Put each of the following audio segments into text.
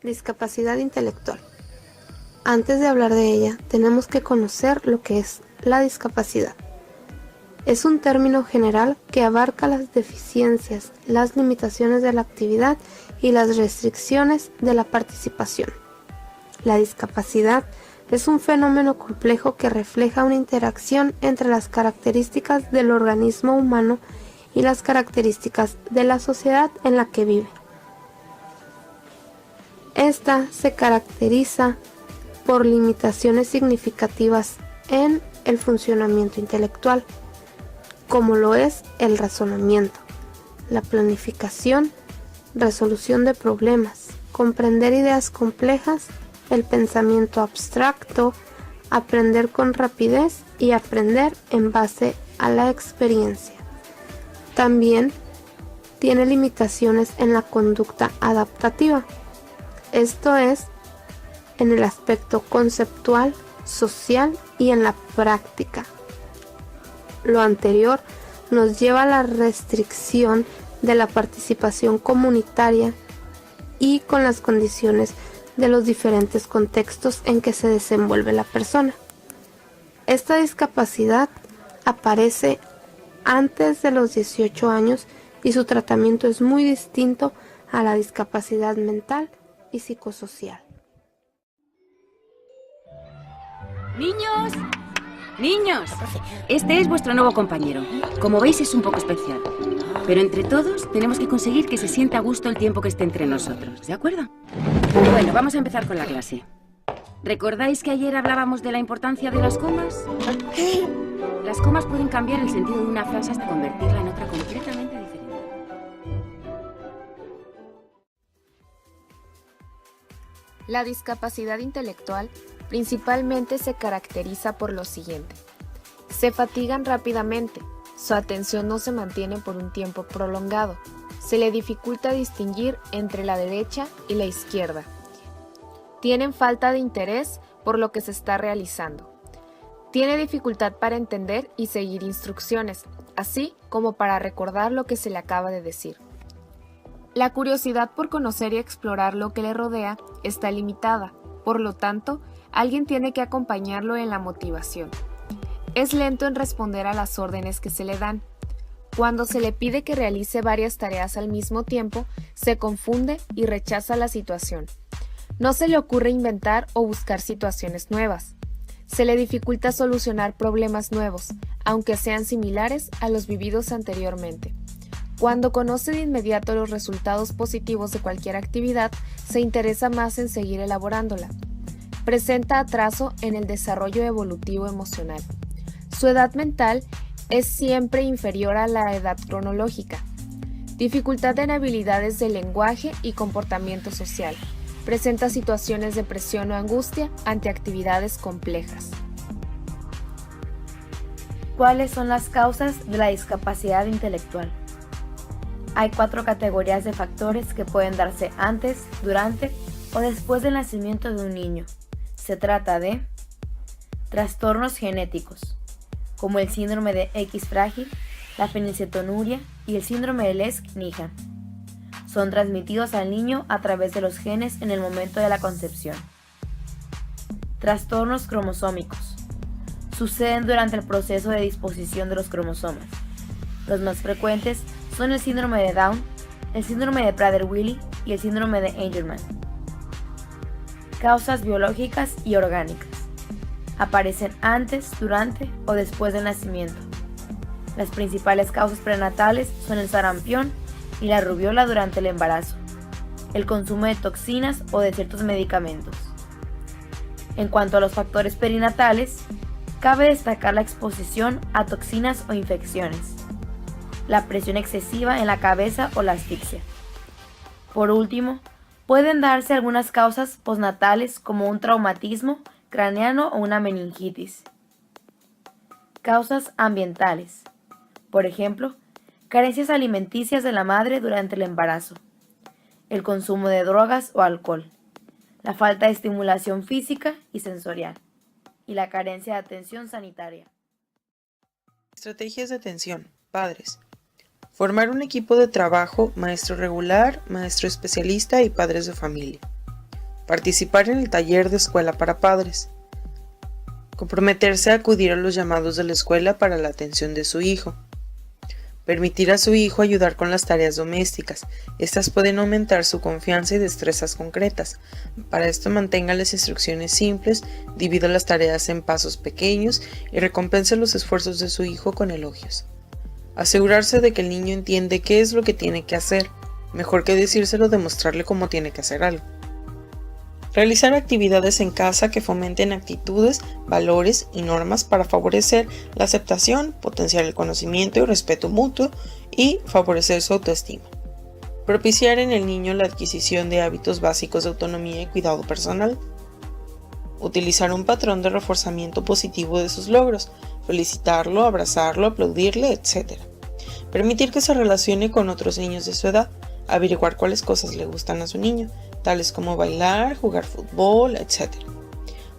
Discapacidad intelectual. Antes de hablar de ella, tenemos que conocer lo que es la discapacidad. Es un término general que abarca las deficiencias, las limitaciones de la actividad y las restricciones de la participación. La discapacidad es un fenómeno complejo que refleja una interacción entre las características del organismo humano y las características de la sociedad en la que vive. Esta se caracteriza por limitaciones significativas en el funcionamiento intelectual, como lo es el razonamiento, la planificación, resolución de problemas, comprender ideas complejas, el pensamiento abstracto, aprender con rapidez y aprender en base a la experiencia. También tiene limitaciones en la conducta adaptativa, esto es, en el aspecto conceptual, social y en la práctica. Lo anterior nos lleva a la restricción de la participación comunitaria y con las condiciones de los diferentes contextos en que se desenvuelve la persona. Esta discapacidad aparece antes de los 18 años y su tratamiento es muy distinto a la discapacidad mental y psicosocial. ¡Niños! ¡Niños! Este es vuestro nuevo compañero. Como veis, es un poco especial. Pero entre todos tenemos que conseguir que se sienta a gusto el tiempo que esté entre nosotros, ¿de acuerdo? Bueno, vamos a empezar con la clase. ¿Recordáis que ayer hablábamos de la importancia de las comas? Las comas pueden cambiar el sentido de una frase hasta convertirla en otra completamente diferente. La discapacidad intelectual principalmente se caracteriza por lo siguiente. Se fatigan rápidamente, su atención no se mantiene por un tiempo prolongado, se le dificulta distinguir entre la derecha y la izquierda. Tienen falta de interés por lo que se está realizando. Tiene dificultad para entender y seguir instrucciones, así como para recordar lo que se le acaba de decir. La curiosidad por conocer y explorar lo que le rodea está limitada, por lo tanto, alguien tiene que acompañarlo en la motivación. Es lento en responder a las órdenes que se le dan. Cuando se le pide que realice varias tareas al mismo tiempo, se confunde y rechaza la situación. No se le ocurre inventar o buscar situaciones nuevas. Se le dificulta solucionar problemas nuevos, aunque sean similares a los vividos anteriormente. Cuando conoce de inmediato los resultados positivos de cualquier actividad, se interesa más en seguir elaborándola. Presenta atraso en el desarrollo evolutivo emocional. Su edad mental es siempre inferior a la edad cronológica. Dificultad en habilidades de lenguaje y comportamiento social. Presenta situaciones de presión o angustia ante actividades complejas. ¿Cuáles son las causas de la discapacidad intelectual? Hay 4 categorías de factores que pueden darse antes, durante o después del nacimiento de un niño. Se trata de trastornos genéticos, como el síndrome de X frágil, la fenilcetonuria y el síndrome de Lesch-Nyhan. Son transmitidos al niño a través de los genes en el momento de la concepción. Trastornos cromosómicos. Suceden durante el proceso de disposición de los cromosomas. Los más frecuentes son el síndrome de Down, el síndrome de Prader-Willi y el síndrome de Angelman. Causas biológicas y orgánicas. Aparecen antes, durante o después del nacimiento. Las principales causas prenatales son el sarampión y la rubiola durante el embarazo, el consumo de toxinas o de ciertos medicamentos. En cuanto a los factores perinatales, cabe destacar la exposición a toxinas o infecciones, la presión excesiva en la cabeza o la asfixia. Por último, pueden darse algunas causas postnatales como un traumatismo craneano o una meningitis. Causas ambientales. Por ejemplo, carencias alimenticias de la madre durante el embarazo, el consumo de drogas o alcohol, la falta de estimulación física y sensorial, y la carencia de atención sanitaria. Estrategias de atención, padres. Formar un equipo de trabajo, maestro regular, maestro especialista y padres de familia. participar en el taller de escuela para padres, comprometerse a acudir a los llamados de la escuela para la atención de su hijo, permitir a su hijo ayudar con las tareas domésticas. Estas pueden aumentar su confianza y destrezas concretas. Para esto mantenga las instrucciones simples, divida las tareas en pasos pequeños y recompense los esfuerzos de su hijo con elogios. Asegurarse de que el niño entiende qué es lo que tiene que hacer, mejor que decírselo, demostrarle cómo tiene que hacer algo. Realizar actividades en casa que fomenten actitudes, valores y normas para favorecer la aceptación, potenciar el conocimiento y respeto mutuo y favorecer su autoestima. Propiciar en el niño la adquisición de hábitos básicos de autonomía y cuidado personal. Utilizar un patrón de reforzamiento positivo de sus logros, felicitarlo, abrazarlo, aplaudirle, etc. Permitir que se relacione con otros niños de su edad, averiguar cuáles cosas le gustan a su niño, tales como bailar, jugar fútbol, etc.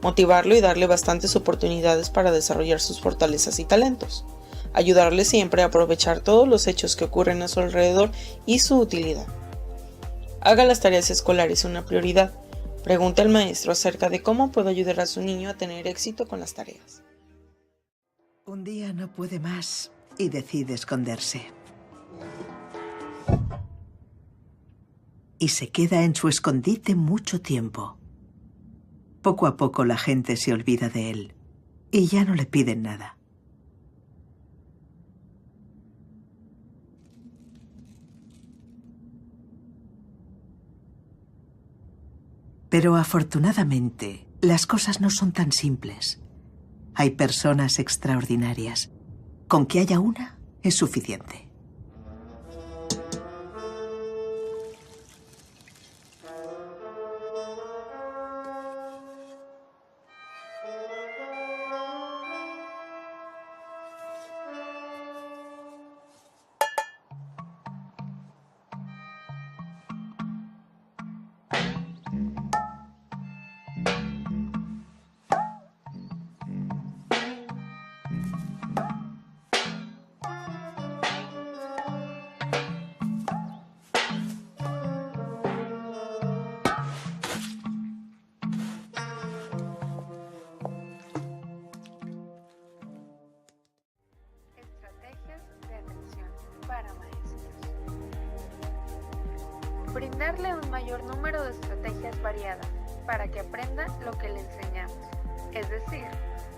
Motivarlo y darle bastantes oportunidades para desarrollar sus fortalezas y talentos. Ayudarle siempre a aprovechar todos los hechos que ocurren a su alrededor y su utilidad. Haga las tareas escolares una prioridad. Pregunte al maestro acerca de cómo puede ayudar a su niño a tener éxito con las tareas. Un día no puede más y decide esconderse. Y se queda en su escondite mucho tiempo. Poco a poco la gente se olvida de él y ya no le piden nada. Pero afortunadamente, las cosas no son tan simples. Hay personas extraordinarias. Con que haya una es suficiente. Para maestros. Brindarle un mayor número de estrategias variadas para que aprenda lo que le enseñamos. Es decir,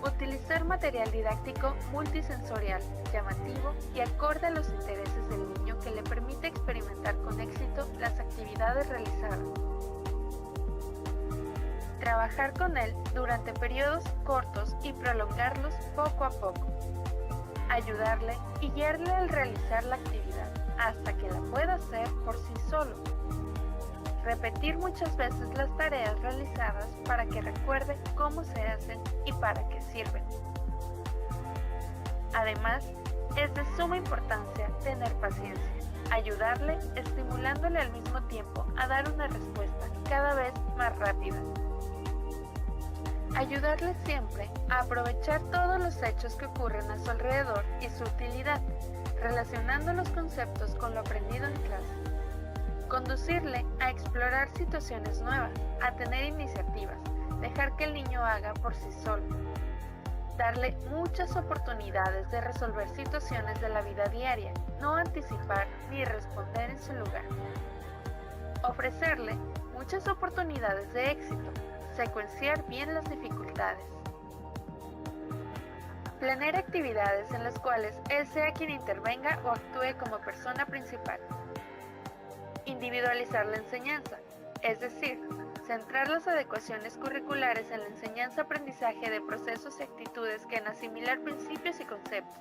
utilizar material didáctico multisensorial, llamativo y acorde a los intereses del niño que le permite experimentar con éxito las actividades realizadas. Trabajar con él durante periodos cortos y prolongarlos poco a poco. Ayudarle y guiarle al realizar la actividad hasta que la pueda hacer por sí solo. Repetir muchas veces las tareas realizadas para que recuerde cómo se hacen y para qué sirven. Además, es de suma importancia tener paciencia, ayudarle estimulándole al mismo tiempo a dar una respuesta cada vez más rápida. Ayudarle siempre a aprovechar todos los hechos que ocurren a su alrededor y su utilidad, relacionando los conceptos con lo aprendido en clase. Conducirle a explorar situaciones nuevas, a tener iniciativas, dejar que el niño haga por sí solo. Darle muchas oportunidades de resolver situaciones de la vida diaria, no anticipar ni responder en su lugar. Ofrecerle muchas oportunidades de éxito, secuenciar bien las dificultades. Planear actividades en las cuales él sea quien intervenga o actúe como persona principal. Individualizar la enseñanza, es decir, centrar las adecuaciones curriculares en la enseñanza-aprendizaje de procesos y actitudes que en asimilar principios y conceptos.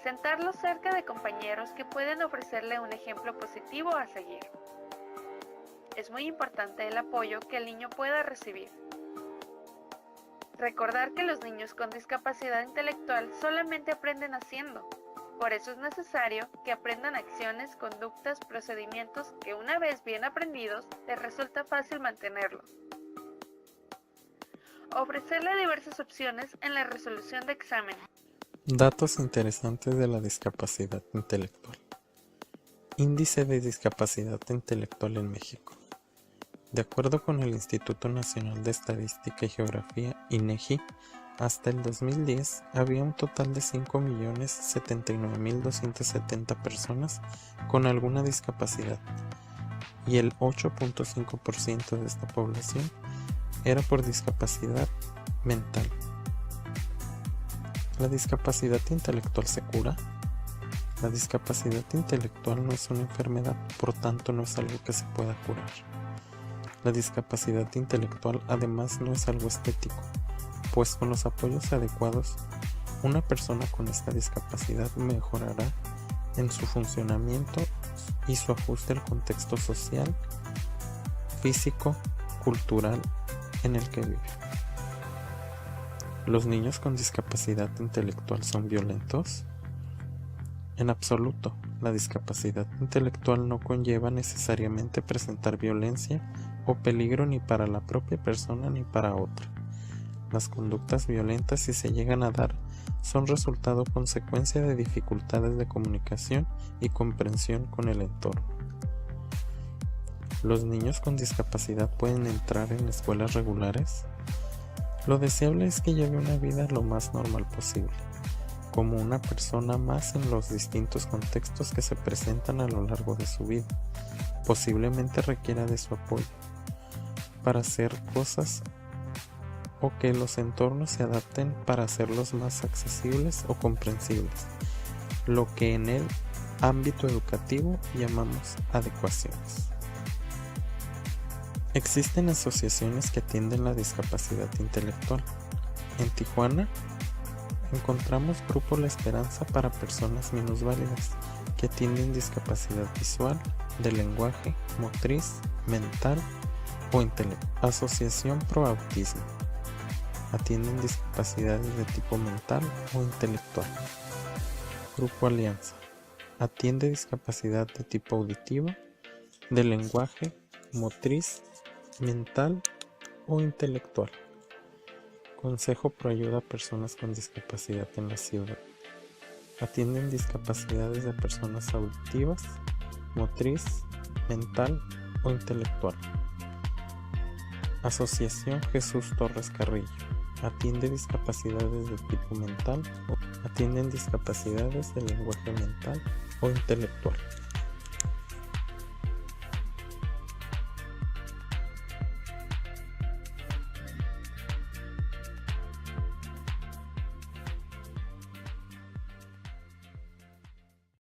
Sentarlo cerca de compañeros que pueden ofrecerle un ejemplo positivo a seguir. Es muy importante el apoyo que el niño pueda recibir. Recordar que los niños con discapacidad intelectual solamente aprenden haciendo. Por eso es necesario que aprendan acciones, conductas, procedimientos que una vez bien aprendidos les resulta fácil mantenerlos. Ofrecerle diversas opciones en la resolución de exámenes. Datos interesantes de la discapacidad intelectual. Índice de discapacidad intelectual en México. De acuerdo con el Instituto Nacional de Estadística y Geografía, INEGI, hasta el 2010 había un total de 5.079.270 personas con alguna discapacidad, y el 8.5% de esta población era por discapacidad mental. ¿La discapacidad intelectual se cura? La discapacidad intelectual no es una enfermedad, por tanto no es algo que se pueda curar. La discapacidad intelectual además no es algo estético, pues con los apoyos adecuados, una persona con esta discapacidad mejorará en su funcionamiento y su ajuste al contexto social, físico, cultural en el que vive. ¿Los niños con discapacidad intelectual son violentos? En absoluto, la discapacidad intelectual no conlleva necesariamente presentar violencia o peligro ni para la propia persona ni para otra. Las conductas violentas, si se llegan a dar, son resultado o consecuencia de dificultades de comunicación y comprensión con el entorno. ¿Los niños con discapacidad pueden entrar en escuelas regulares? Lo deseable es que lleve una vida lo más normal posible, como una persona más en los distintos contextos que se presentan a lo largo de su vida. Posiblemente requiera de su apoyo para hacer cosas o que los entornos se adapten para hacerlos más accesibles o comprensibles, lo que en el ámbito educativo llamamos adecuaciones. Existen asociaciones que atienden la discapacidad intelectual. En Tijuana encontramos Grupo La Esperanza para personas minusválidas que atienden discapacidad visual, de lenguaje, motriz, mental o intelectual. Asociación Pro Autismo. Atienden discapacidades de tipo mental o intelectual. Grupo Alianza. Atiende discapacidad de tipo auditivo, de lenguaje, motriz, mental o intelectual. Consejo Pro Ayuda a personas con discapacidad en la ciudad. Atienden discapacidades de personas auditivas, motriz, mental o intelectual. Asociación Jesús Torres Carrillo. Atiende discapacidades de tipo mental o atienden discapacidades de lenguaje mental o intelectual.